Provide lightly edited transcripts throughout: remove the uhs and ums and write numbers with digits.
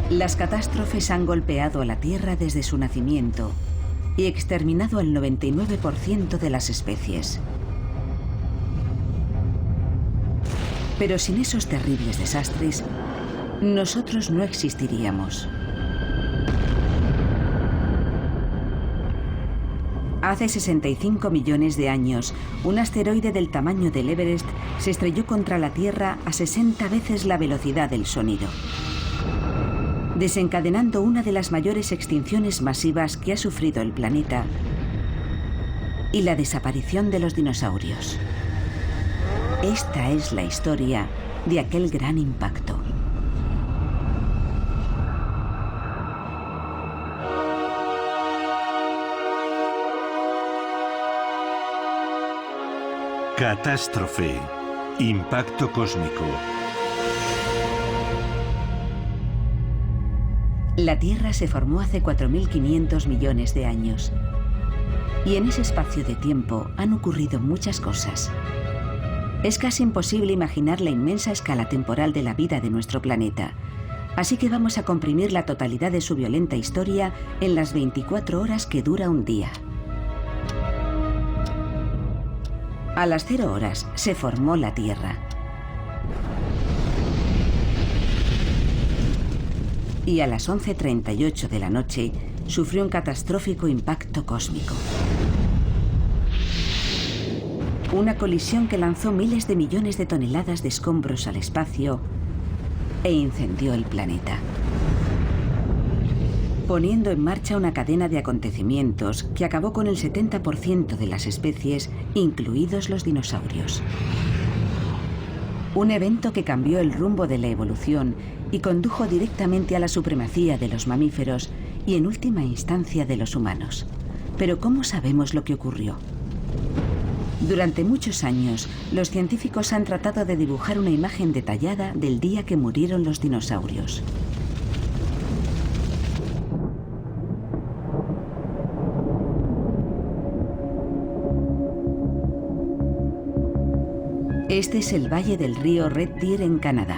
Las catástrofes han golpeado a la Tierra desde su nacimiento y exterminado al 99% de las especies. Pero sin esos terribles desastres, nosotros no existiríamos. Hace 65 millones de años, un asteroide del tamaño del Everest se estrelló contra la Tierra a 60 veces la velocidad del sonido, desencadenando una de las mayores extinciones masivas que ha sufrido el planeta y la desaparición de los dinosaurios. Esta es la historia de aquel gran impacto. Catástrofe. Impacto cósmico. La Tierra se formó hace 4.500 millones de años. Y en ese espacio de tiempo han ocurrido muchas cosas. Es casi imposible imaginar la inmensa escala temporal de la vida de nuestro planeta. Así que vamos a comprimir la totalidad de su violenta historia en las 24 horas que dura un día. A las 0 horas se formó la Tierra. Y a las 11:38 de la noche sufrió un catastrófico impacto cósmico. Una colisión que lanzó miles de millones de toneladas de escombros al espacio e incendió el planeta, poniendo en marcha una cadena de acontecimientos que acabó con el 70% de las especies, incluidos los dinosaurios. Un evento que cambió el rumbo de la evolución y condujo directamente a la supremacía de los mamíferos y en última instancia de los humanos. Pero ¿cómo sabemos lo que ocurrió? Durante muchos años, los científicos han tratado de dibujar una imagen detallada del día que murieron los dinosaurios. Este es el valle del río Red Deer en Canadá.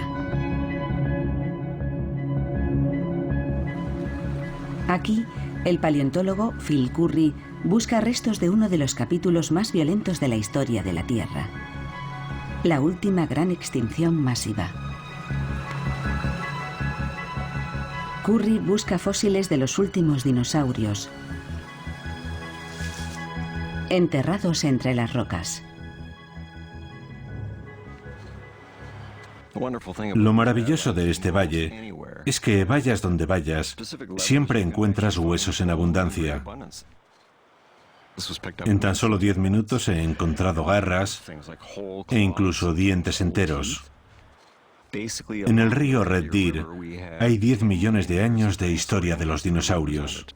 Aquí, el paleontólogo Phil Currie busca restos de uno de los capítulos más violentos de la historia de la Tierra: la última gran extinción masiva. Currie busca fósiles de los últimos dinosaurios enterrados entre las rocas. Lo maravilloso de este valle es que vayas donde vayas, siempre encuentras huesos en abundancia. En tan solo 10 minutos he encontrado garras e incluso dientes enteros. En el río Red Deer hay 10 millones de años de historia de los dinosaurios.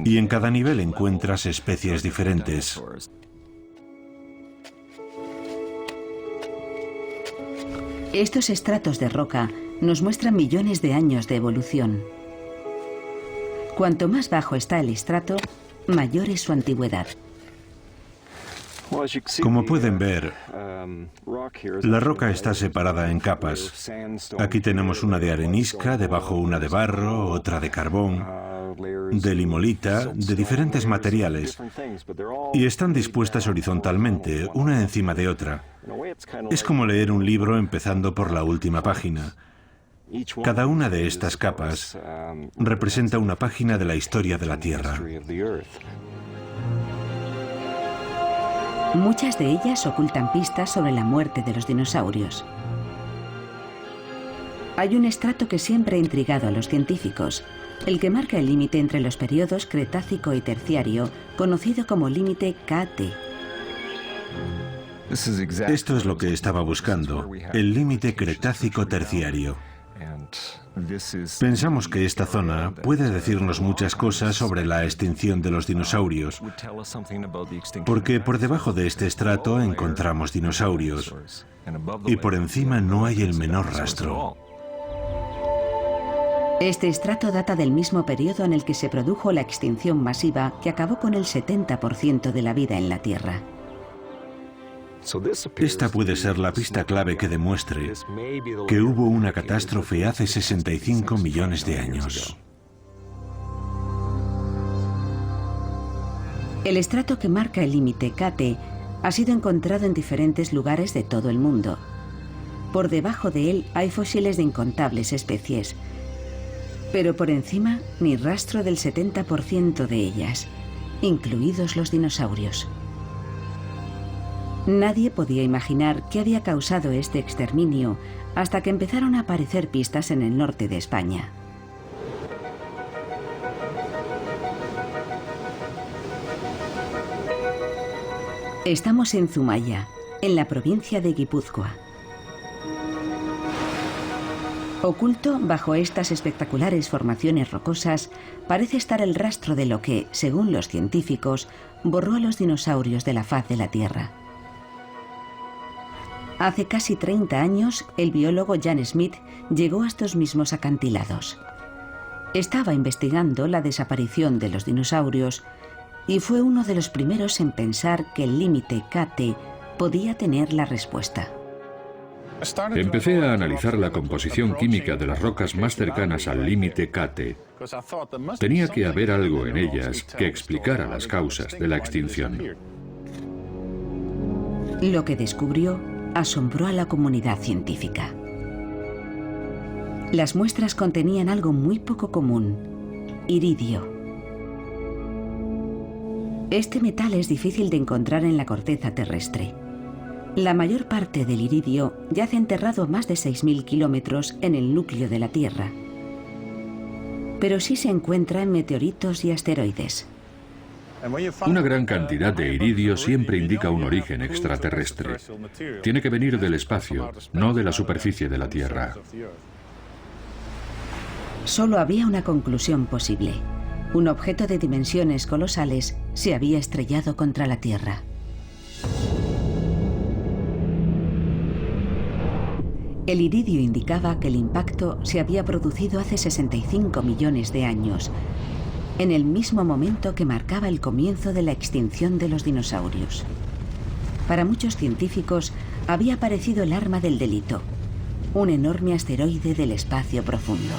Y en cada nivel encuentras especies diferentes. Estos estratos de roca nos muestran millones de años de evolución. Cuanto más bajo está el estrato, mayor es su antigüedad. Como pueden ver, la roca está separada en capas. Aquí tenemos una de arenisca, debajo una de barro, otra de carbón, de limolita, de diferentes materiales, y están dispuestas horizontalmente, una encima de otra. Es como leer un libro empezando por la última página. Cada una de estas capas representa una página de la historia de la Tierra. Muchas de ellas ocultan pistas sobre la muerte de los dinosaurios. Hay un estrato que siempre ha intrigado a los científicos, el que marca el límite entre los periodos Cretácico y Terciario, conocido como límite KT. Esto es lo que estaba buscando, el límite Cretácico-Terciario. Pensamos que esta zona puede decirnos muchas cosas sobre la extinción de los dinosaurios, porque por debajo de este estrato encontramos dinosaurios, y por encima no hay el menor rastro. Este estrato data del mismo periodo en el que se produjo la extinción masiva que acabó con el 70% de la vida en la Tierra. Esta puede ser la pista clave que demuestre que hubo una catástrofe hace 65 millones de años. El estrato que marca el límite Kate ha sido encontrado en diferentes lugares de todo el mundo. Por debajo de él hay fósiles de incontables especies, pero por encima ni rastro del 70% de ellas, incluidos los dinosaurios. Nadie podía imaginar qué había causado este exterminio hasta que empezaron a aparecer pistas en el norte de España. Estamos en Zumaya, en la provincia de Guipúzcoa. Oculto bajo estas espectaculares formaciones rocosas parece estar el rastro de lo que, según los científicos, borró a los dinosaurios de la faz de la Tierra. Hace casi 30 años, el biólogo Jan Smith llegó a estos mismos acantilados. Estaba investigando la desaparición de los dinosaurios y fue uno de los primeros en pensar que el límite Kate podía tener la respuesta. Empecé a analizar la composición química de las rocas más cercanas al límite Kate. Tenía que haber algo en ellas que explicara las causas de la extinción. Lo que descubrió asombró a la comunidad científica. Las muestras contenían algo muy poco común: iridio. Este metal es difícil de encontrar en la corteza terrestre. La mayor parte del iridio yace enterrado a más de 6.000 kilómetros en el núcleo de la Tierra, pero sí se encuentra en meteoritos y asteroides. Una gran cantidad de iridio siempre indica un origen extraterrestre. Tiene que venir del espacio, no de la superficie de la Tierra. Solo había una conclusión posible: un objeto de dimensiones colosales se había estrellado contra la Tierra. El iridio indicaba que el impacto se había producido hace 65 millones de años, en el mismo momento que marcaba el comienzo de la extinción de los dinosaurios. Para muchos científicos había aparecido el arma del delito: un enorme asteroide del espacio profundo.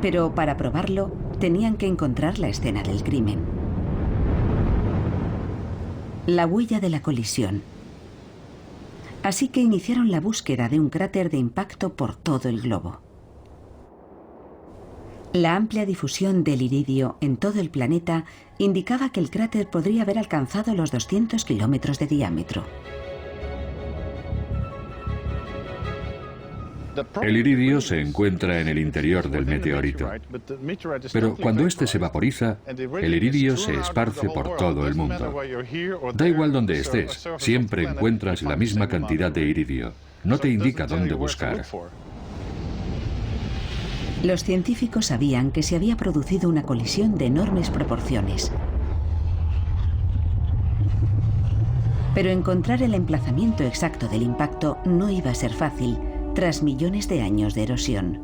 Pero para probarlo, tenían que encontrar la escena del crimen. La huella de la colisión. Así que iniciaron la búsqueda de un cráter de impacto por todo el globo. La amplia difusión del iridio en todo el planeta indicaba que el cráter podría haber alcanzado los 200 kilómetros de diámetro. El iridio se encuentra en el interior del meteorito, pero cuando este se vaporiza, el iridio se esparce por todo el mundo. Da igual donde estés, siempre encuentras la misma cantidad de iridio. No te indica dónde buscar. Los científicos sabían que se había producido una colisión de enormes proporciones. Pero encontrar el emplazamiento exacto del impacto no iba a ser fácil, tras millones de años de erosión.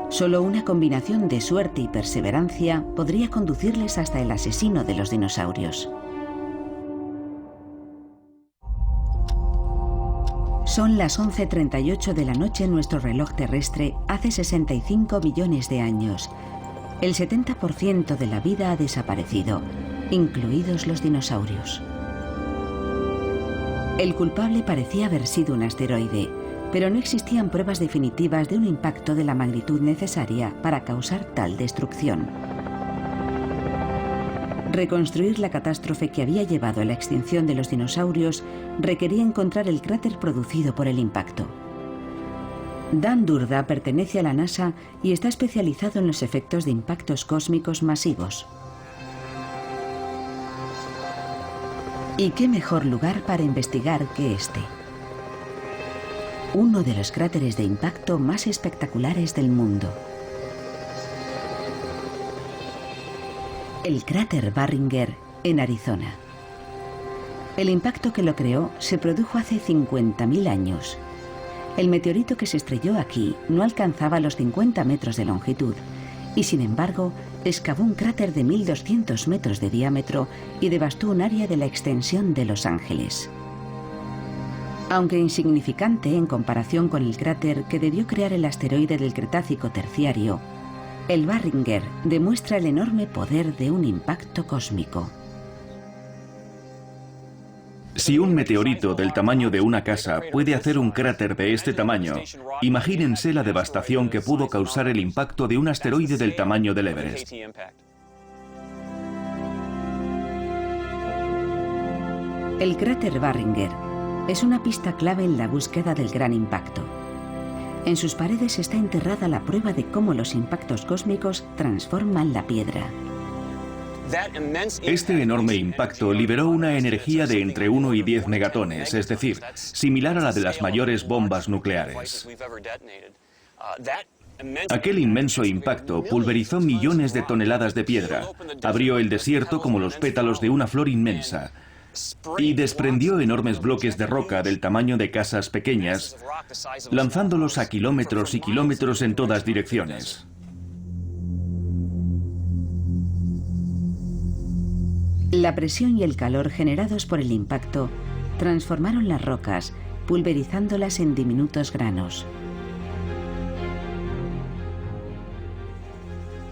Solo una combinación de suerte y perseverancia podría conducirles hasta el asesino de los dinosaurios. Son las 11:38 de la noche en nuestro reloj terrestre hace 65 millones de años. El 70% de la vida ha desaparecido, incluidos los dinosaurios. El culpable parecía haber sido un asteroide, pero no existían pruebas definitivas de un impacto de la magnitud necesaria para causar tal destrucción. Reconstruir la catástrofe que había llevado a la extinción de los dinosaurios requería encontrar el cráter producido por el impacto. Dan Durda pertenece a la NASA y está especializado en los efectos de impactos cósmicos masivos. ¿Y qué mejor lugar para investigar que este? Uno de los cráteres de impacto más espectaculares del mundo. El cráter Barringer, en Arizona. El impacto que lo creó se produjo hace 50.000 años. El meteorito que se estrelló aquí no alcanzaba los 50 metros de longitud y, sin embargo, excavó un cráter de 1.200 metros de diámetro y devastó un área de la extensión de Los Ángeles. Aunque insignificante en comparación con el cráter que debió crear el asteroide del Cretácico terciario, el Barringer demuestra el enorme poder de un impacto cósmico. Si un meteorito del tamaño de una casa puede hacer un cráter de este tamaño, imagínense la devastación que pudo causar el impacto de un asteroide del tamaño del Everest. El cráter Barringer es una pista clave en la búsqueda del gran impacto. En sus paredes está enterrada la prueba de cómo los impactos cósmicos transforman la piedra. Este enorme impacto liberó una energía de entre 1 y 10 megatones, es decir, similar a la de las mayores bombas nucleares. Aquel inmenso impacto pulverizó millones de toneladas de piedra, abrió el desierto como los pétalos de una flor inmensa y desprendió enormes bloques de roca del tamaño de casas pequeñas, lanzándolos a kilómetros y kilómetros en todas direcciones. La presión y el calor generados por el impacto transformaron las rocas, pulverizándolas en diminutos granos.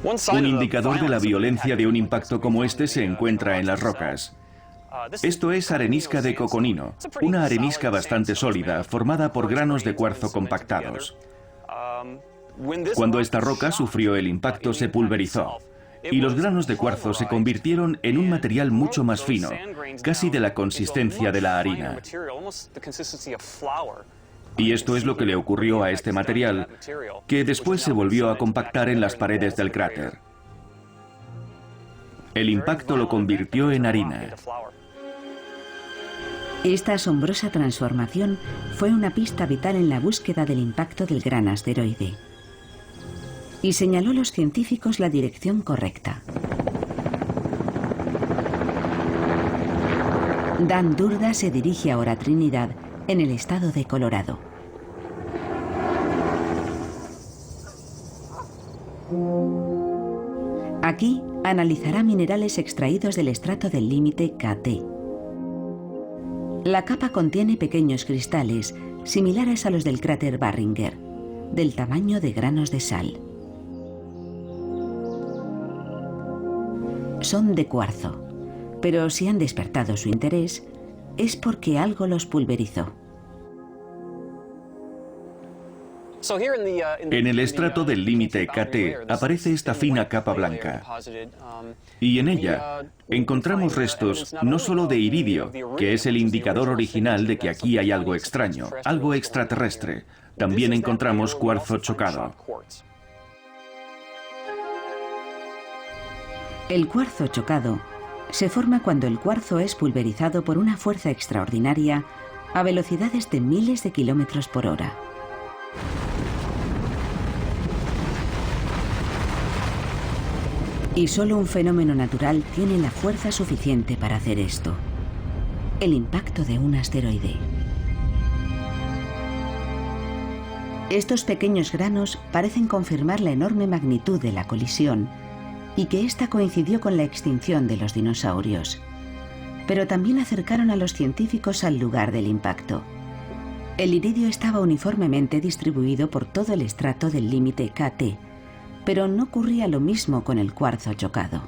Un indicador de la violencia de un impacto como este se encuentra en las rocas. Esto es arenisca de coconino, una arenisca bastante sólida, formada por granos de cuarzo compactados. Cuando esta roca sufrió el impacto, se pulverizó, y los granos de cuarzo se convirtieron en un material mucho más fino, casi de la consistencia de la harina. Y esto es lo que le ocurrió a este material, que después se volvió a compactar en las paredes del cráter. El impacto lo convirtió en harina. Esta asombrosa transformación fue una pista vital en la búsqueda del impacto del gran asteroide. Y señaló a los científicos la dirección correcta. Dan Durda se dirige ahora a Trinidad, en el estado de Colorado. Aquí analizará minerales extraídos del estrato del límite KT. La capa contiene pequeños cristales, similares a los del cráter Barringer, del tamaño de granos de sal. Son de cuarzo, pero si han despertado su interés, es porque algo los pulverizó. En el estrato del límite KT aparece esta fina capa blanca, y en ella encontramos restos no solo de iridio, que es el indicador original de que aquí hay algo extraño, algo extraterrestre. También encontramos cuarzo chocado. El cuarzo chocado se forma cuando el cuarzo es pulverizado por una fuerza extraordinaria a velocidades de miles de kilómetros por hora. Y solo un fenómeno natural tiene la fuerza suficiente para hacer esto: el impacto de un asteroide. Estos pequeños granos parecen confirmar la enorme magnitud de la colisión y que ésta coincidió con la extinción de los dinosaurios. Pero también acercaron a los científicos al lugar del impacto. El iridio estaba uniformemente distribuido por todo el estrato del límite KT, pero no ocurría lo mismo con el cuarzo chocado.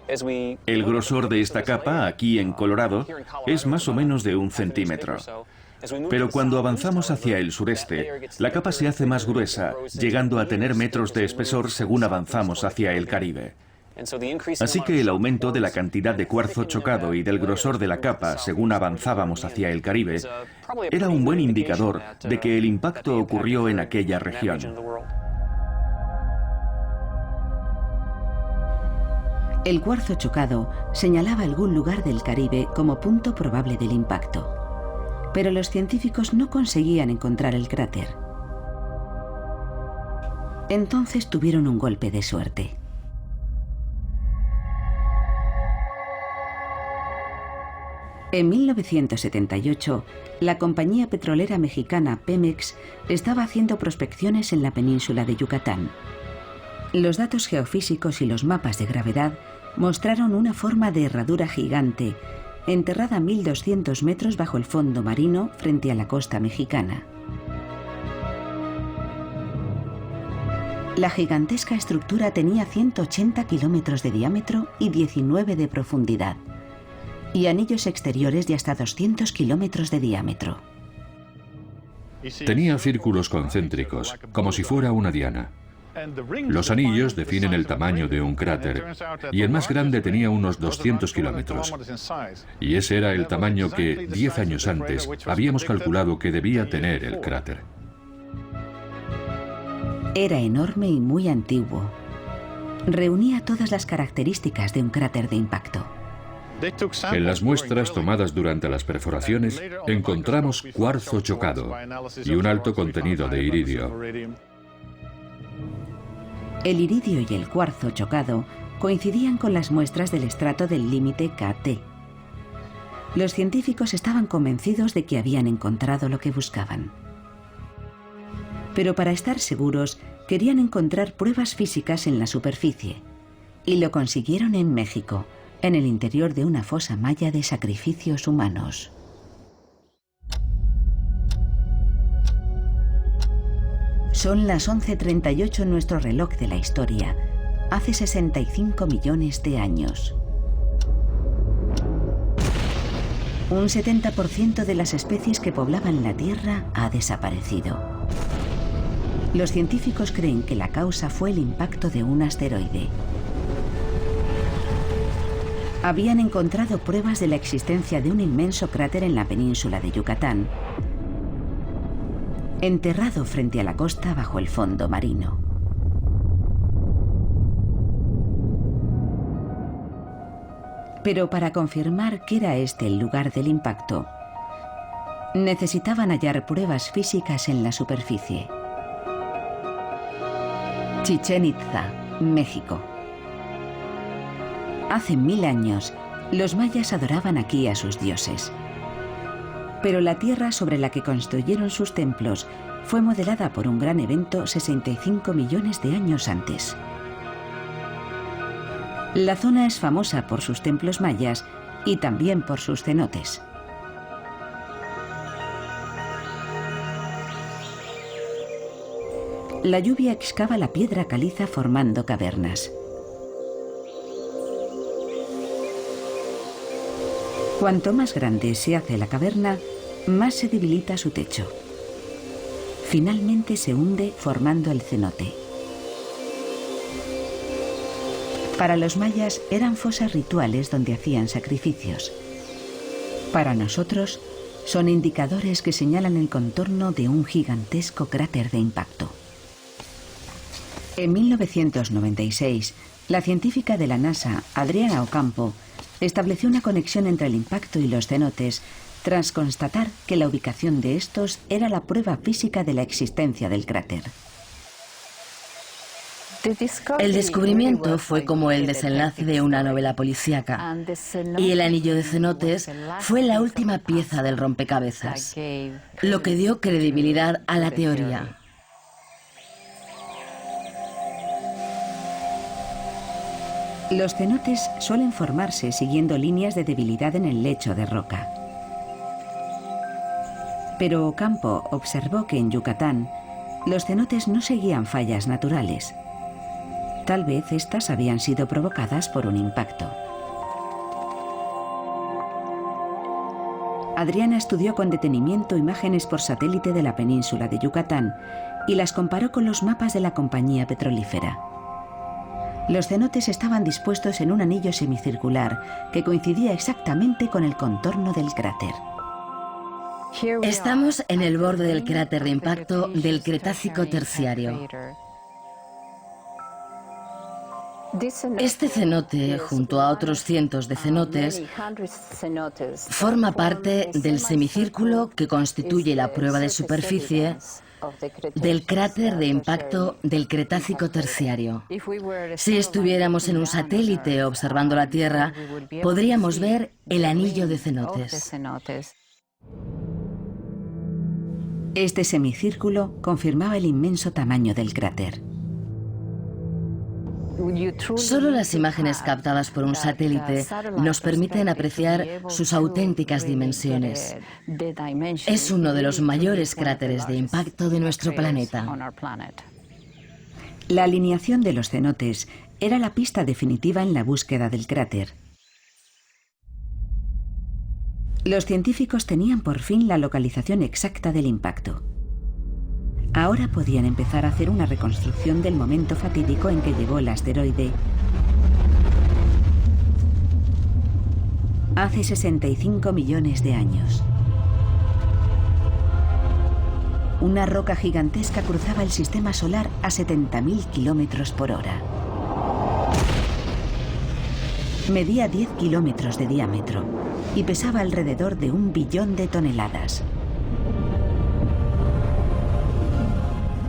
El grosor de esta capa, aquí en Colorado, es más o menos de 1 centímetro. Pero cuando avanzamos hacia el sureste, la capa se hace más gruesa, llegando a tener metros de espesor según avanzamos hacia el Caribe. Así que el aumento de la cantidad de cuarzo chocado y del grosor de la capa según avanzábamos hacia el Caribe era un buen indicador de que el impacto ocurrió en aquella región. El cuarzo chocado señalaba algún lugar del Caribe como punto probable del impacto, pero los científicos no conseguían encontrar el cráter. Entonces tuvieron un golpe de suerte. En 1978, la compañía petrolera mexicana Pemex estaba haciendo prospecciones en la península de Yucatán. Los datos geofísicos y los mapas de gravedad mostraron una forma de herradura gigante, enterrada a 1200 metros bajo el fondo marino frente a la costa mexicana. La gigantesca estructura tenía 180 kilómetros de diámetro y 19 de profundidad, y anillos exteriores de hasta 200 kilómetros de diámetro. Tenía círculos concéntricos, como si fuera una diana. Los anillos definen el tamaño de un cráter, y el más grande tenía unos 200 kilómetros. Y ese era el tamaño que, 10 años antes, habíamos calculado que debía tener el cráter. Era enorme y muy antiguo. Reunía todas las características de un cráter de impacto. En las muestras tomadas durante las perforaciones, encontramos cuarzo chocado y un alto contenido de iridio. El iridio y el cuarzo chocado coincidían con las muestras del estrato del límite KT. Los científicos estaban convencidos de que habían encontrado lo que buscaban. Pero para estar seguros, querían encontrar pruebas físicas en la superficie. Y lo consiguieron en México, en el interior de una fosa maya de sacrificios humanos. Son las 11:38 en nuestro reloj de la historia, hace 65 millones de años. Un 70% de las especies que poblaban la Tierra ha desaparecido. Los científicos creen que la causa fue el impacto de un asteroide. Habían encontrado pruebas de la existencia de un inmenso cráter en la península de Yucatán, enterrado frente a la costa bajo el fondo marino. Pero para confirmar que era este el lugar del impacto, necesitaban hallar pruebas físicas en la superficie. Chichén Itzá, México. Hace 1000 años, los mayas adoraban aquí a sus dioses. Pero la tierra sobre la que construyeron sus templos fue modelada por un gran evento 65 millones de años antes. La zona es famosa por sus templos mayas y también por sus cenotes. La lluvia excava la piedra caliza formando cavernas. Cuanto más grande se hace la caverna, más se debilita su techo. Finalmente se hunde formando el cenote. Para los mayas eran fosas rituales donde hacían sacrificios. Para nosotros, son indicadores que señalan el contorno de un gigantesco cráter de impacto. En 1996, la científica de la NASA, Adriana Ocampo, estableció una conexión entre el impacto y los cenotes, tras constatar que la ubicación de estos era la prueba física de la existencia del cráter. El descubrimiento fue como el desenlace de una novela policíaca, y el anillo de cenotes fue la última pieza del rompecabezas, lo que dio credibilidad a la teoría. Los cenotes suelen formarse siguiendo líneas de debilidad en el lecho de roca. Pero Ocampo observó que en Yucatán los cenotes no seguían fallas naturales. Tal vez estas habían sido provocadas por un impacto. Adriana estudió con detenimiento imágenes por satélite de la península de Yucatán y las comparó con los mapas de la compañía petrolífera. Los cenotes estaban dispuestos en un anillo semicircular que coincidía exactamente con el contorno del cráter. Estamos en el borde del cráter de impacto del Cretácico terciario. Este cenote, junto a otros cientos de cenotes, forma parte del semicírculo que constituye la prueba de superficie del cráter de impacto del Cretácico terciario. Si estuviéramos en un satélite observando la Tierra, podríamos ver el anillo de cenotes. Este semicírculo confirmaba el inmenso tamaño del cráter. Solo las imágenes captadas por un satélite nos permiten apreciar sus auténticas dimensiones. Es uno de los mayores cráteres de impacto de nuestro planeta. La alineación de los cenotes era la pista definitiva en la búsqueda del cráter. Los científicos tenían por fin la localización exacta del impacto. Ahora podían empezar a hacer una reconstrucción del momento fatídico en que llegó el asteroide hace 65 millones de años. Una roca gigantesca cruzaba el sistema solar a 70.000 kilómetros por hora. Medía 10 kilómetros de diámetro y pesaba alrededor de 1 billón de toneladas.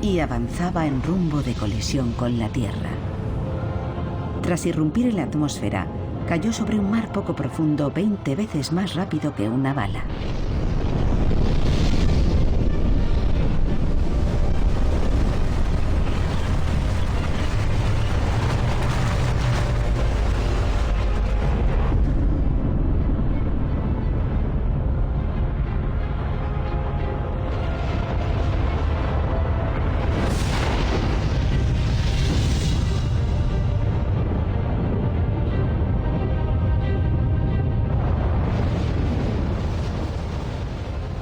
Y avanzaba en rumbo de colisión con la Tierra. Tras irrumpir en la atmósfera, cayó sobre un mar poco profundo 20 veces más rápido que una bala.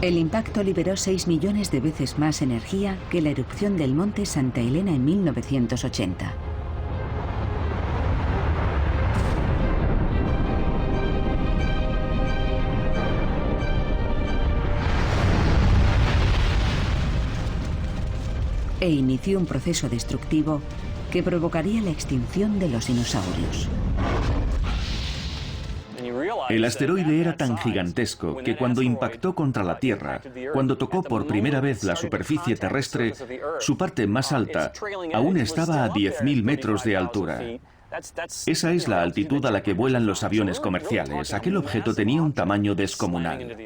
El impacto liberó 6 millones de veces más energía que la erupción del monte Santa Elena en 1980. E inició un proceso destructivo que provocaría la extinción de los dinosaurios. El asteroide era tan gigantesco que cuando impactó contra la Tierra, cuando tocó por primera vez la superficie terrestre, su parte más alta aún estaba a 10.000 metros de altura. Esa es la altitud a la que vuelan los aviones comerciales. Aquel objeto tenía un tamaño descomunal.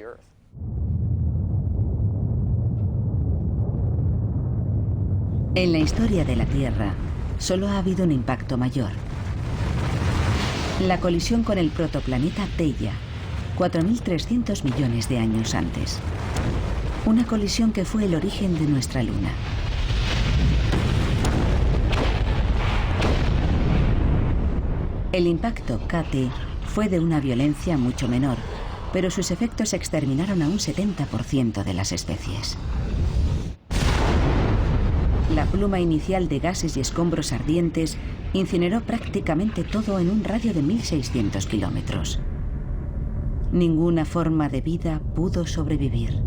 En la historia de la Tierra, solo ha habido un impacto mayor. La colisión con el protoplaneta Theia, 4.300 millones de años antes. Una colisión que fue el origen de nuestra Luna. El impacto KT fue de una violencia mucho menor, pero sus efectos exterminaron a un 70% de las especies. La pluma inicial de gases y escombros ardientes incineró prácticamente todo en un radio de 1.600 kilómetros. Ninguna forma de vida pudo sobrevivir.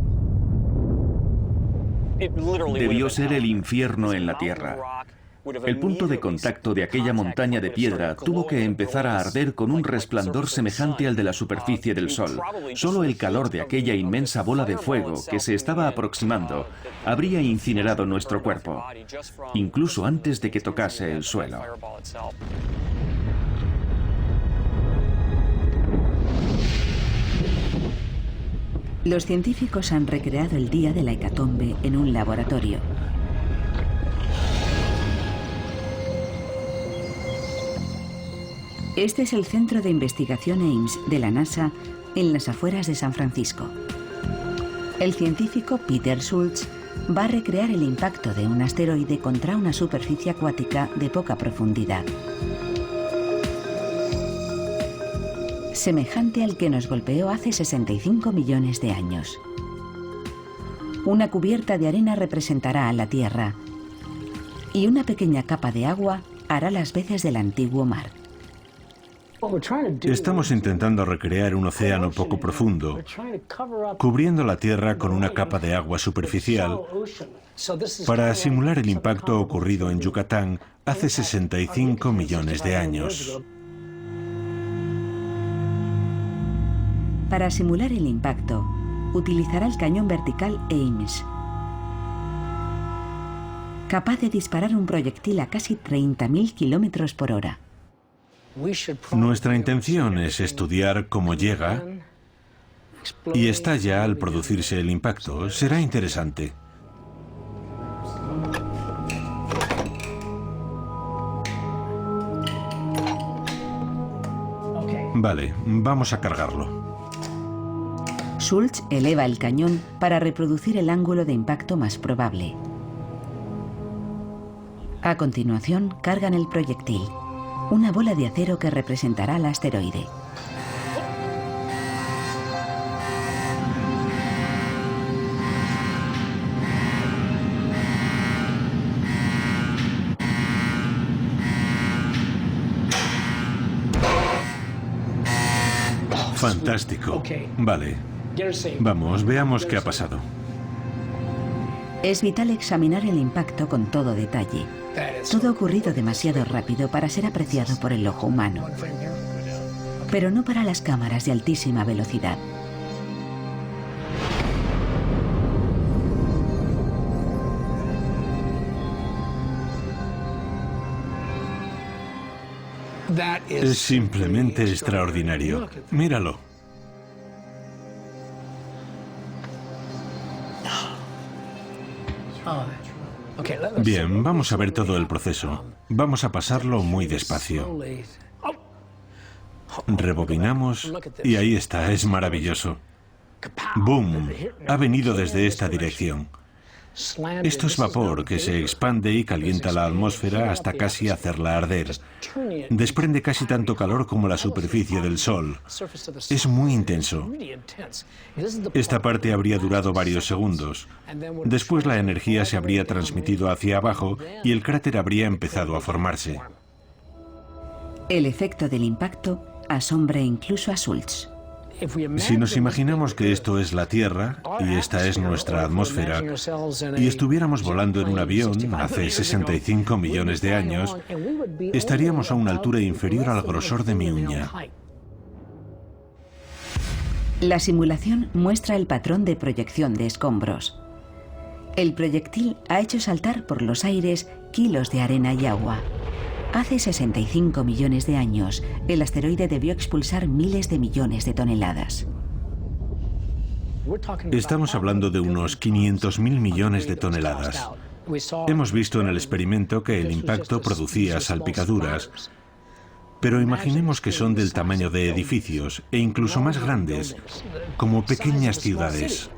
Debió ser el infierno en la Tierra. El punto de contacto de aquella montaña de piedra tuvo que empezar a arder con un resplandor semejante al de la superficie del Sol. Solo el calor de aquella inmensa bola de fuego que se estaba aproximando habría incinerado nuestro cuerpo, incluso antes de que tocase el suelo. Los científicos han recreado el día de la hecatombe en un laboratorio. Este es el Centro de Investigación Ames de la NASA en las afueras de San Francisco. El científico Peter Schultz va a recrear el impacto de un asteroide contra una superficie acuática de poca profundidad, semejante al que nos golpeó hace 65 millones de años. Una cubierta de arena representará a la Tierra y una pequeña capa de agua hará las veces del antiguo mar. Estamos intentando recrear un océano poco profundo, cubriendo la Tierra con una capa de agua superficial para simular el impacto ocurrido en Yucatán hace 65 millones de años. Para simular el impacto, utilizará el cañón vertical Ames, capaz de disparar un proyectil a casi 30.000 kilómetros por hora. Nuestra intención es estudiar cómo llega y estalla al producirse el impacto. Será interesante. Vale, vamos a cargarlo. Schultz eleva el cañón para reproducir el ángulo de impacto más probable. A continuación, cargan el proyectil, una bola de acero que representará al asteroide. Fantástico. Vale. Vamos, veamos qué ha pasado. Es vital examinar el impacto con todo detalle. Todo ha ocurrido demasiado rápido para ser apreciado por el ojo humano, pero no para las cámaras de altísima velocidad. Es simplemente extraordinario. Míralo. Bien, vamos a ver todo el proceso. Vamos a pasarlo muy despacio. Rebobinamos y ahí está, es maravilloso. ¡Boom! Ha venido desde esta dirección. Esto es vapor que se expande y calienta la atmósfera hasta casi hacerla arder. Desprende casi tanto calor como la superficie del Sol. Es muy intenso. Esta parte habría durado varios segundos. Después la energía se habría transmitido hacia abajo y el cráter habría empezado a formarse. El efecto del impacto asombra incluso a Schultz. Si nos imaginamos que esto es la Tierra y esta es nuestra atmósfera y estuviéramos volando en un avión hace 65 millones de años, estaríamos a una altura inferior al grosor de mi uña. La simulación muestra el patrón de proyección de escombros. El proyectil ha hecho saltar por los aires kilos de arena y agua. Hace 65 millones de años, el asteroide debió expulsar miles de millones de toneladas. Estamos hablando de unos 500.000 millones de toneladas. Hemos visto en el experimento que el impacto producía salpicaduras, pero imaginemos que son del tamaño de edificios e incluso más grandes, como pequeñas ciudades.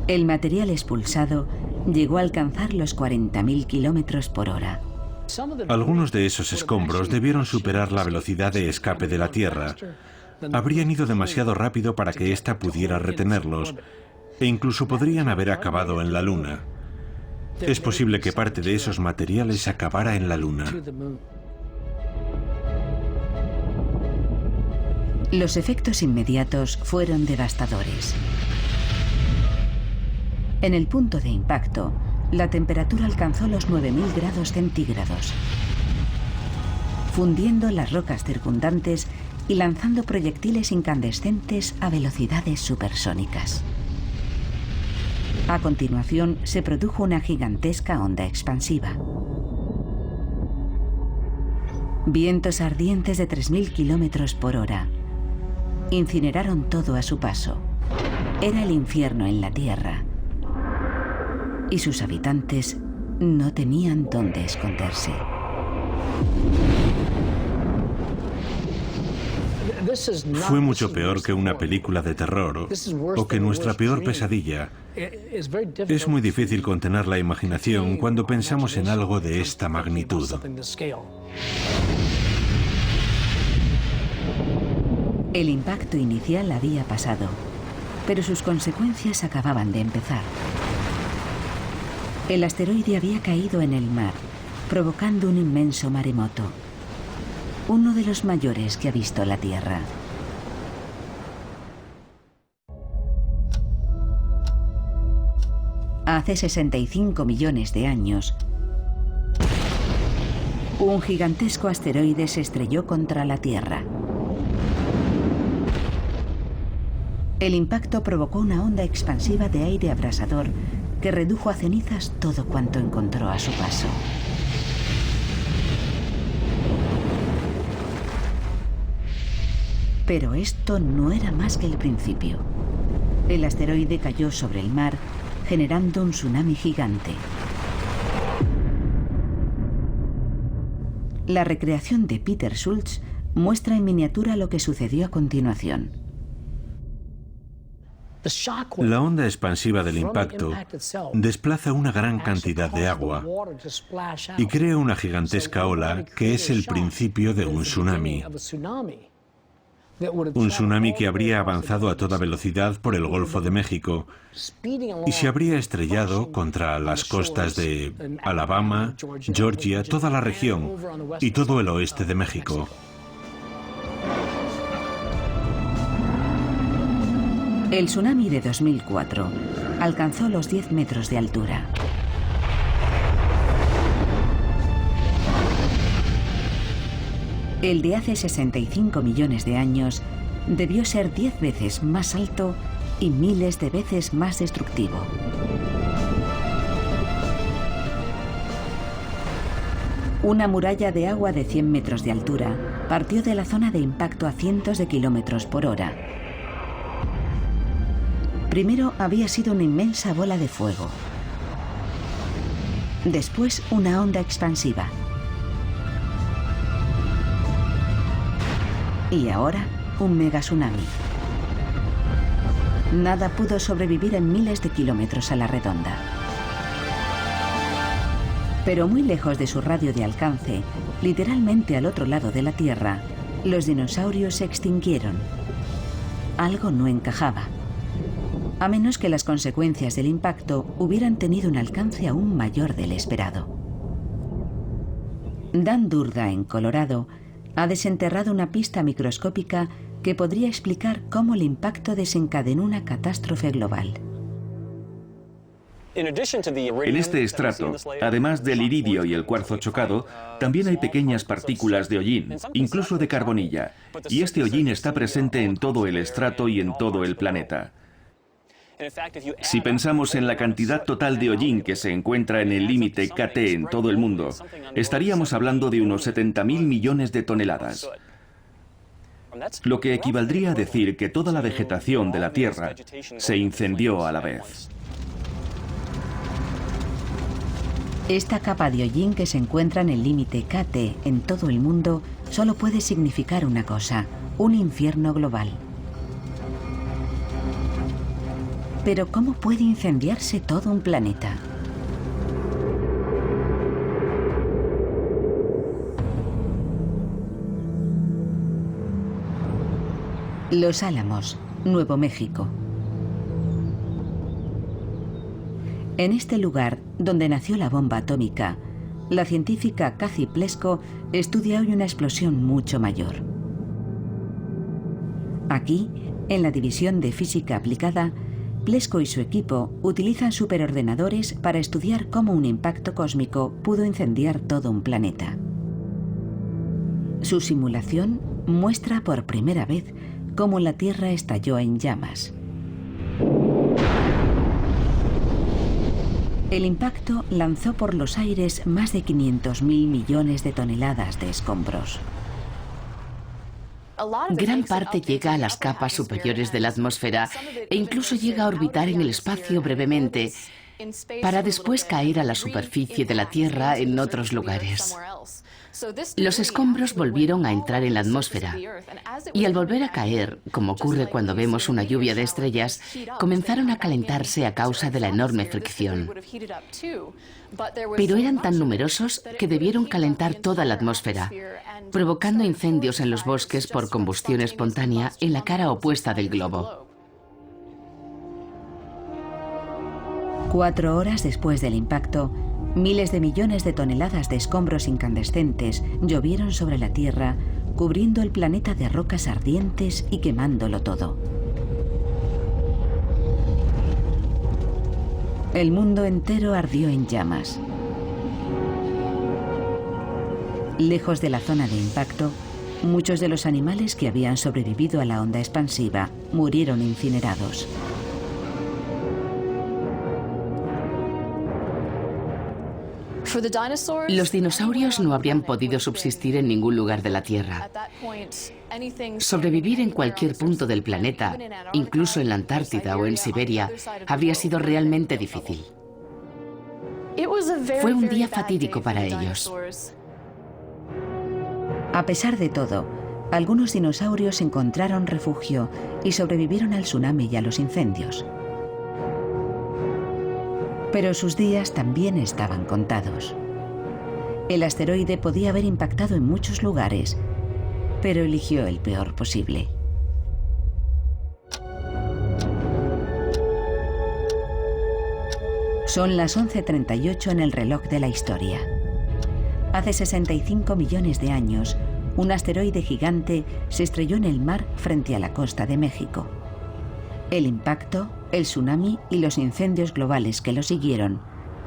El material expulsado llegó a alcanzar los 40.000 kilómetros por hora. Algunos de esos escombros debieron superar la velocidad de escape de la Tierra. Habrían ido demasiado rápido para que ésta pudiera retenerlos, e incluso podrían haber acabado en la Luna. Es posible que parte de esos materiales acabara en la Luna. Los efectos inmediatos fueron devastadores. En el punto de impacto, la temperatura alcanzó los 9.000 grados centígrados, fundiendo las rocas circundantes y lanzando proyectiles incandescentes a velocidades supersónicas. A continuación, se produjo una gigantesca onda expansiva. Vientos ardientes de 3.000 kilómetros por hora incineraron todo a su paso. Era el infierno en la Tierra. Y sus habitantes no tenían dónde esconderse. Fue mucho peor que una película de terror o que nuestra peor pesadilla. Es muy difícil contener la imaginación cuando pensamos en algo de esta magnitud. El impacto inicial había pasado, pero sus consecuencias acababan de empezar. El asteroide había caído en el mar, provocando un inmenso maremoto, uno de los mayores que ha visto la Tierra. Hace 65 millones de años, un gigantesco asteroide se estrelló contra la Tierra. El impacto provocó una onda expansiva de aire abrasador que redujo a cenizas todo cuanto encontró a su paso. Pero esto no era más que el principio. El asteroide cayó sobre el mar, generando un tsunami gigante. La recreación de Peter Schultz muestra en miniatura lo que sucedió a continuación. La onda expansiva del impacto desplaza una gran cantidad de agua y crea una gigantesca ola que es el principio de un tsunami. Un tsunami que habría avanzado a toda velocidad por el Golfo de México y se habría estrellado contra las costas de Alabama, Georgia, toda la región y todo el oeste de México. El tsunami de 2004 alcanzó los 10 metros de altura. El de hace 65 millones de años debió ser 10 veces más alto y miles de veces más destructivo. Una muralla de agua de 100 metros de altura partió de la zona de impacto a cientos de kilómetros por hora. Primero había sido una inmensa bola de fuego. Después una onda expansiva. Y ahora un mega tsunami. Nada pudo sobrevivir en miles de kilómetros a la redonda. Pero muy lejos de su radio de alcance, literalmente al otro lado de la Tierra, los dinosaurios se extinguieron. Algo no encajaba. A menos que las consecuencias del impacto hubieran tenido un alcance aún mayor del esperado. Dan Durda, en Colorado, ha desenterrado una pista microscópica que podría explicar cómo el impacto desencadenó una catástrofe global. En este estrato, además del iridio y el cuarzo chocado, también hay pequeñas partículas de hollín, incluso de carbonilla, y este hollín está presente en todo el estrato y en todo el planeta. Si pensamos en la cantidad total de hollín que se encuentra en el límite KT en todo el mundo, estaríamos hablando de unos 70.000 millones de toneladas. Lo que equivaldría a decir que toda la vegetación de la Tierra se incendió a la vez. Esta capa de hollín que se encuentra en el límite KT en todo el mundo solo puede significar una cosa: un infierno global. Pero ¿cómo puede incendiarse todo un planeta? Los Álamos, Nuevo México. En este lugar, donde nació la bomba atómica, la científica Kathy Plesko estudia hoy una explosión mucho mayor. Aquí, en la División de Física Aplicada, Plesko y su equipo utilizan superordenadores para estudiar cómo un impacto cósmico pudo incendiar todo un planeta. Su simulación muestra por primera vez cómo la Tierra estalló en llamas. El impacto lanzó por los aires más de 500.000 millones de toneladas de escombros. Gran parte llega a las capas superiores de la atmósfera e incluso llega a orbitar en el espacio brevemente, para después caer a la superficie de la Tierra en otros lugares. Los escombros volvieron a entrar en la atmósfera y al volver a caer, como ocurre cuando vemos una lluvia de estrellas, comenzaron a calentarse a causa de la enorme fricción. Pero eran tan numerosos que debieron calentar toda la atmósfera, provocando incendios en los bosques por combustión espontánea en la cara opuesta del globo. 4 horas después del impacto, miles de millones de toneladas de escombros incandescentes llovieron sobre la Tierra, cubriendo el planeta de rocas ardientes y quemándolo todo. El mundo entero ardió en llamas. Lejos de la zona de impacto, muchos de los animales que habían sobrevivido a la onda expansiva murieron incinerados. Los dinosaurios no habrían podido subsistir en ningún lugar de la Tierra. Sobrevivir en cualquier punto del planeta, incluso en la Antártida o en Siberia, habría sido realmente difícil. Fue un día fatídico para ellos. A pesar de todo, Algunos dinosaurios encontraron refugio y sobrevivieron al tsunami y a los incendios. Pero sus días también estaban contados. El asteroide podía haber impactado en muchos lugares, pero eligió el peor posible. Son las 11:38 en el reloj de la historia. Hace 65 millones de años, un asteroide gigante se estrelló en el mar frente a la costa de México. El impacto, el tsunami y los incendios globales que lo siguieron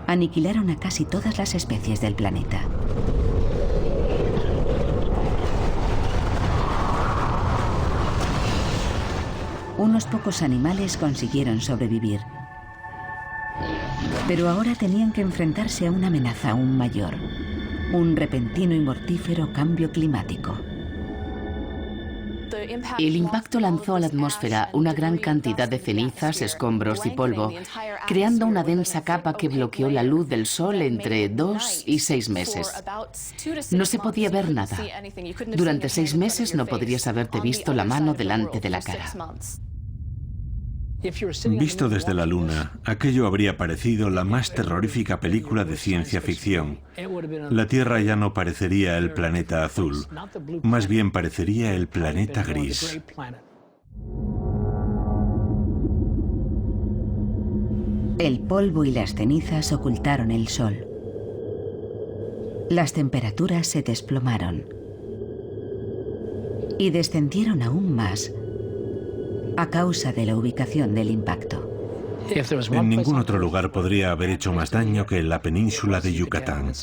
aniquilaron a casi todas las especies del planeta. Unos pocos animales consiguieron sobrevivir, pero ahora tenían que enfrentarse a una amenaza aún mayor: un repentino y mortífero cambio climático. El impacto lanzó a la atmósfera una gran cantidad de cenizas, escombros y polvo, creando una densa capa que bloqueó la luz del sol entre 2 y 6 meses. No se podía ver nada. Durante 6 meses no podrías haberte visto la mano delante de la cara. Visto desde la Luna, aquello habría parecido la más terrorífica película de ciencia ficción. La Tierra ya no parecería el planeta azul, más bien parecería el planeta gris. El polvo y las cenizas ocultaron el sol. Las temperaturas se desplomaron y descendieron aún más a causa de la ubicación del impacto. En ningún otro lugar podría haber hecho más daño que en la península de Yucatán.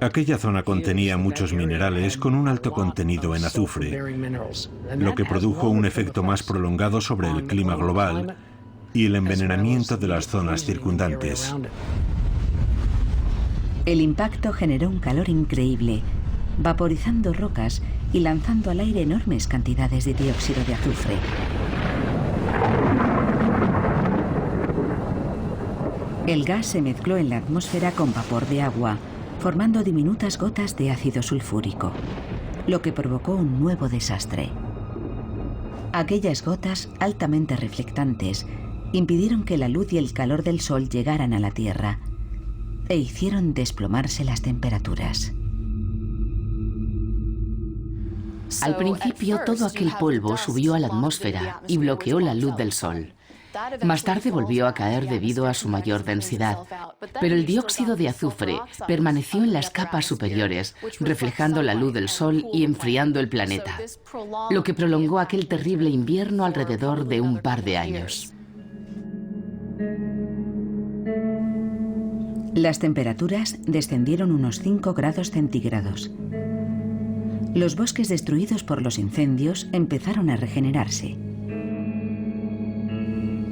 Aquella zona contenía muchos minerales con un alto contenido en azufre, lo que produjo un efecto más prolongado sobre el clima global y el envenenamiento de las zonas circundantes. El impacto generó un calor increíble, vaporizando rocas y lanzando al aire enormes cantidades de dióxido de azufre. El gas se mezcló en la atmósfera con vapor de agua, formando diminutas gotas de ácido sulfúrico, lo que provocó un nuevo desastre. Aquellas gotas, altamente reflectantes, impidieron que la luz y el calor del sol llegaran a la Tierra e hicieron desplomarse las temperaturas. Al principio, todo aquel polvo subió a la atmósfera y bloqueó la luz del sol. Más tarde volvió a caer debido a su mayor densidad, pero el dióxido de azufre permaneció en las capas superiores, reflejando la luz del sol y enfriando el planeta, lo que prolongó aquel terrible invierno alrededor de un par de años. Las temperaturas descendieron unos 5 grados centígrados. Los bosques destruidos por los incendios empezaron a regenerarse.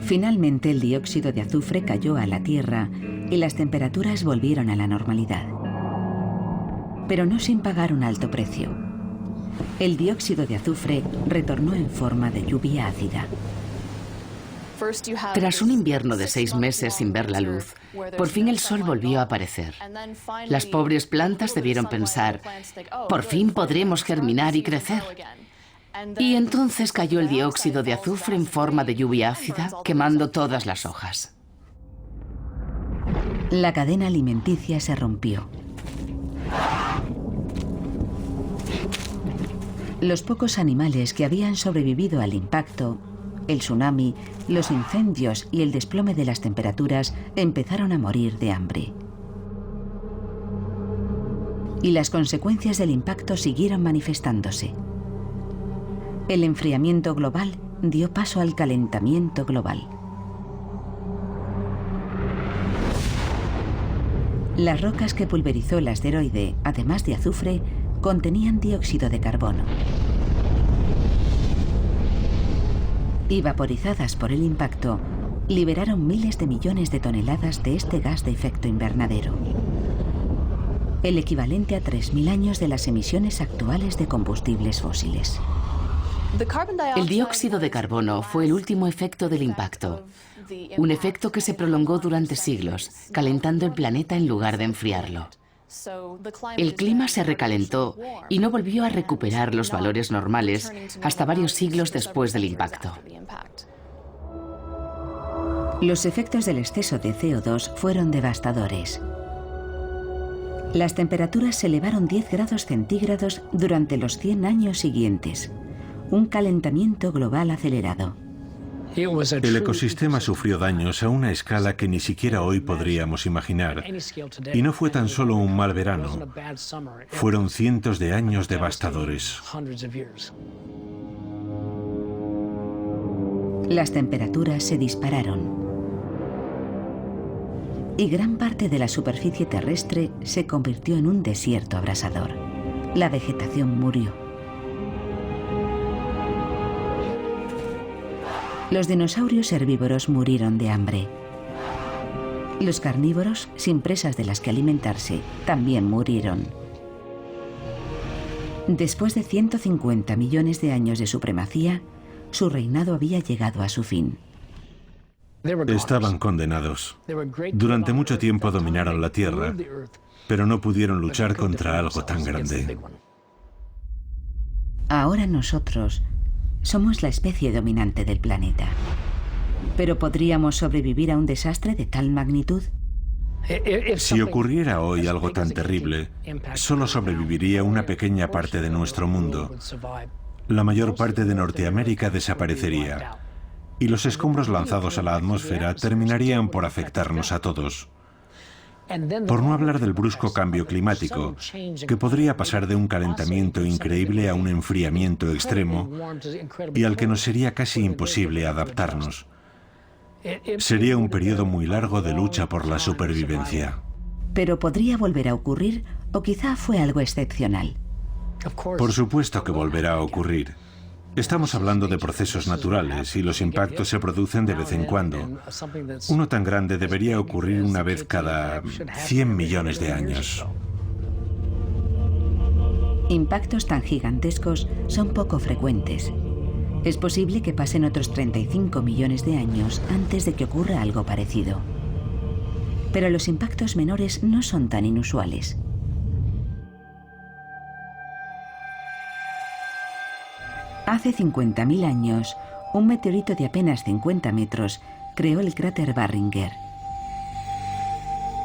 Finalmente, el dióxido de azufre cayó a la Tierra y las temperaturas volvieron a la normalidad. Pero no sin pagar un alto precio. El dióxido de azufre retornó en forma de lluvia ácida. Tras un invierno de 6 meses sin ver la luz, por fin el sol volvió a aparecer. Las pobres plantas debieron pensar: por fin podremos germinar y crecer. Y entonces cayó el dióxido de azufre en forma de lluvia ácida, quemando todas las hojas. La cadena alimenticia se rompió. Los pocos animales que habían sobrevivido al impacto, el tsunami, los incendios y el desplome de las temperaturas empezaron a morir de hambre. Y las consecuencias del impacto siguieron manifestándose. El enfriamiento global dio paso al calentamiento global. Las rocas que pulverizó el asteroide, además de azufre, contenían dióxido de carbono. Y vaporizadas por el impacto, liberaron miles de millones de toneladas de este gas de efecto invernadero, el equivalente a 3.000 años de las emisiones actuales de combustibles fósiles. El dióxido de carbono fue el último efecto del impacto, un efecto que se prolongó durante siglos, calentando el planeta en lugar de enfriarlo. El clima se recalentó y no volvió a recuperar los valores normales hasta varios siglos después del impacto. Los efectos del exceso de CO2 fueron devastadores. Las temperaturas se elevaron 10 grados centígrados durante los 100 años siguientes. Un calentamiento global acelerado. El ecosistema sufrió daños a una escala que ni siquiera hoy podríamos imaginar. Y no fue tan solo un mal verano. Fueron cientos de años devastadores. Las temperaturas se dispararon. Y gran parte de la superficie terrestre se convirtió en un desierto abrasador. La vegetación murió. Los dinosaurios herbívoros murieron de hambre. Los carnívoros, sin presas de las que alimentarse, también murieron. Después de 150 millones de años de supremacía, su reinado había llegado a su fin. Estaban condenados. Durante mucho tiempo dominaron la Tierra, pero no pudieron luchar contra algo tan grande. Ahora nosotros somos la especie dominante del planeta. ¿Pero podríamos sobrevivir a un desastre de tal magnitud? Si ocurriera hoy algo tan terrible, solo sobreviviría una pequeña parte de nuestro mundo. La mayor parte de Norteamérica desaparecería. Y los escombros lanzados a la atmósfera terminarían por afectarnos a todos. Por no hablar del brusco cambio climático, que podría pasar de un calentamiento increíble a un enfriamiento extremo y al que nos sería casi imposible adaptarnos. Sería un periodo muy largo de lucha por la supervivencia. Pero podría volver a ocurrir, o quizá fue algo excepcional. Por supuesto que volverá a ocurrir. Estamos hablando de procesos naturales y los impactos se producen de vez en cuando. Uno tan grande debería ocurrir una vez cada 100 millones de años. Impactos tan gigantescos son poco frecuentes. Es posible que pasen otros 35 millones de años antes de que ocurra algo parecido. Pero los impactos menores no son tan inusuales. Hace 50.000 años, un meteorito de apenas 50 metros creó el cráter Barringer,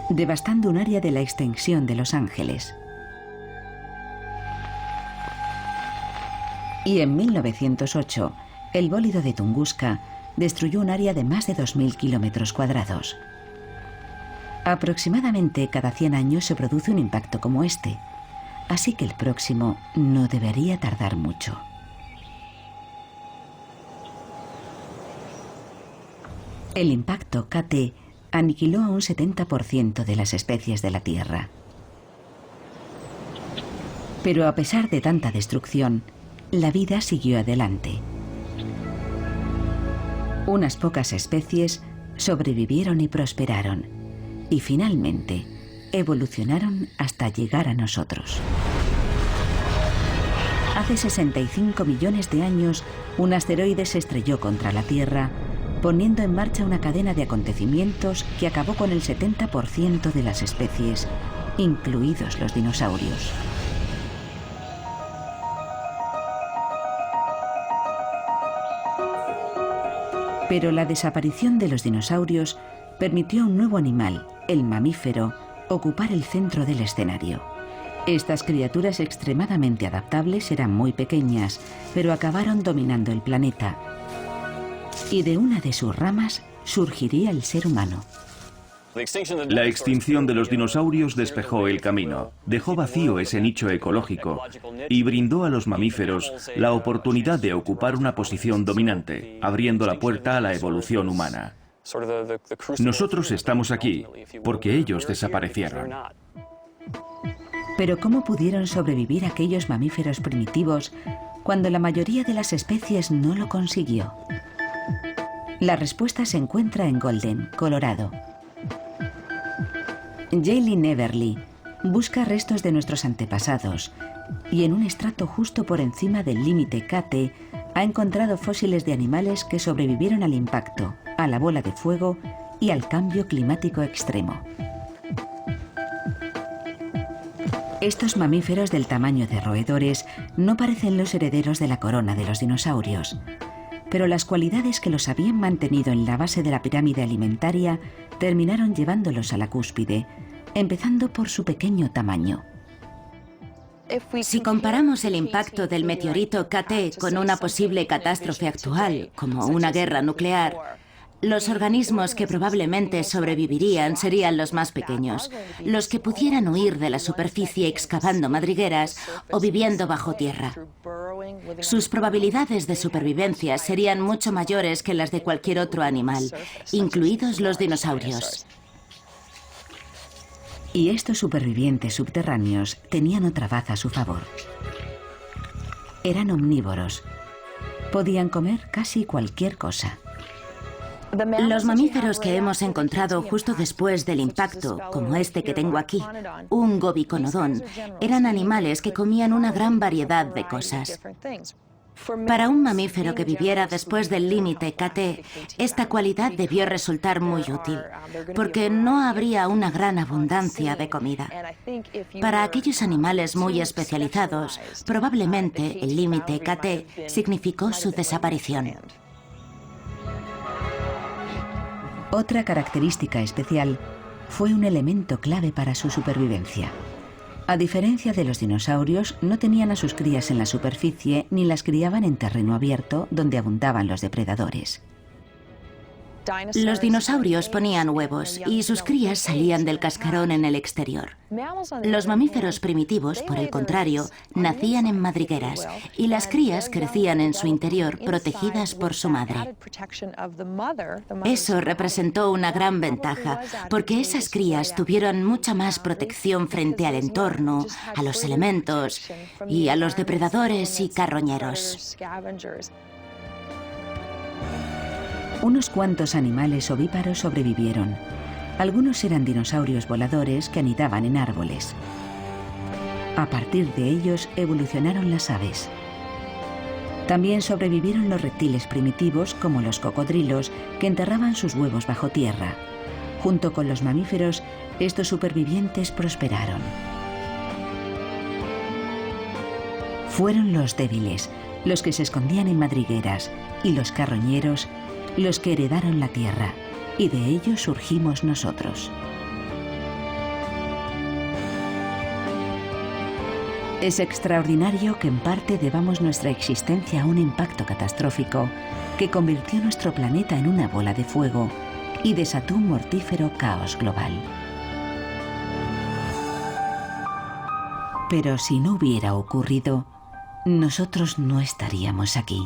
devastando un área de la extensión de Los Ángeles. Y en 1908, el bólido de Tunguska destruyó un área de más de 2.000 kilómetros cuadrados. Aproximadamente cada 100 años se produce un impacto como este, así que el próximo no debería tardar mucho. El impacto KT aniquiló a un 70% de las especies de la Tierra. Pero a pesar de tanta destrucción, la vida siguió adelante. Unas pocas especies sobrevivieron y prosperaron, y finalmente evolucionaron hasta llegar a nosotros. Hace 65 millones de años, un asteroide se estrelló contra la Tierra, poniendo en marcha una cadena de acontecimientos que acabó con el 70% de las especies, incluidos los dinosaurios. Pero la desaparición de los dinosaurios permitió a un nuevo animal, el mamífero, ocupar el centro del escenario. Estas criaturas extremadamente adaptables eran muy pequeñas, pero acabaron dominando el planeta. Y de una de sus ramas surgiría el ser humano. La extinción de los dinosaurios despejó el camino, dejó vacío ese nicho ecológico y brindó a los mamíferos la oportunidad de ocupar una posición dominante, abriendo la puerta a la evolución humana. Nosotros estamos aquí porque ellos desaparecieron. Pero ¿cómo pudieron sobrevivir aquellos mamíferos primitivos cuando la mayoría de las especies no lo consiguió? La respuesta se encuentra en Golden, Colorado. Jaylin Everly busca restos de nuestros antepasados y en un estrato justo por encima del límite KT ha encontrado fósiles de animales que sobrevivieron al impacto, a la bola de fuego y al cambio climático extremo. Estos mamíferos del tamaño de roedores no parecen los herederos de la corona de los dinosaurios, pero las cualidades que los habían mantenido en la base de la pirámide alimentaria terminaron llevándolos a la cúspide, empezando por su pequeño tamaño. Si comparamos el impacto del meteorito KT con una posible catástrofe actual, como una guerra nuclear, los organismos que probablemente sobrevivirían serían los más pequeños, los que pudieran huir de la superficie excavando madrigueras o viviendo bajo tierra. Sus probabilidades de supervivencia serían mucho mayores que las de cualquier otro animal, incluidos los dinosaurios. Y estos supervivientes subterráneos tenían otra baza a su favor. Eran omnívoros. Podían comer casi cualquier cosa. Los mamíferos que hemos encontrado justo después del impacto, como este que tengo aquí, un gobiconodón, eran animales que comían una gran variedad de cosas. Para un mamífero que viviera después del límite KT, esta cualidad debió resultar muy útil, porque no habría una gran abundancia de comida. Para aquellos animales muy especializados, probablemente el límite KT significó su desaparición. Otra característica especial fue un elemento clave para su supervivencia. A diferencia de los dinosaurios, no tenían a sus crías en la superficie ni las criaban en terreno abierto donde abundaban los depredadores. Los dinosaurios ponían huevos y sus crías salían del cascarón en el exterior. Los mamíferos primitivos, por el contrario, nacían en madrigueras y las crías crecían en su interior protegidas por su madre. Eso representó una gran ventaja, porque esas crías tuvieron mucha más protección frente al entorno, a los elementos y a los depredadores y carroñeros. Unos cuantos animales ovíparos sobrevivieron. Algunos eran dinosaurios voladores que anidaban en árboles. A partir de ellos evolucionaron las aves. También sobrevivieron los reptiles primitivos como los cocodrilos que enterraban sus huevos bajo tierra. Junto con los mamíferos, estos supervivientes prosperaron. Fueron los débiles, los que se escondían en madrigueras, y los carroñeros, los que heredaron la tierra, y de ellos surgimos nosotros. Es extraordinario que en parte debamos nuestra existencia a un impacto catastrófico que convirtió nuestro planeta en una bola de fuego y desató un mortífero caos global. Pero si no hubiera ocurrido, nosotros no estaríamos aquí.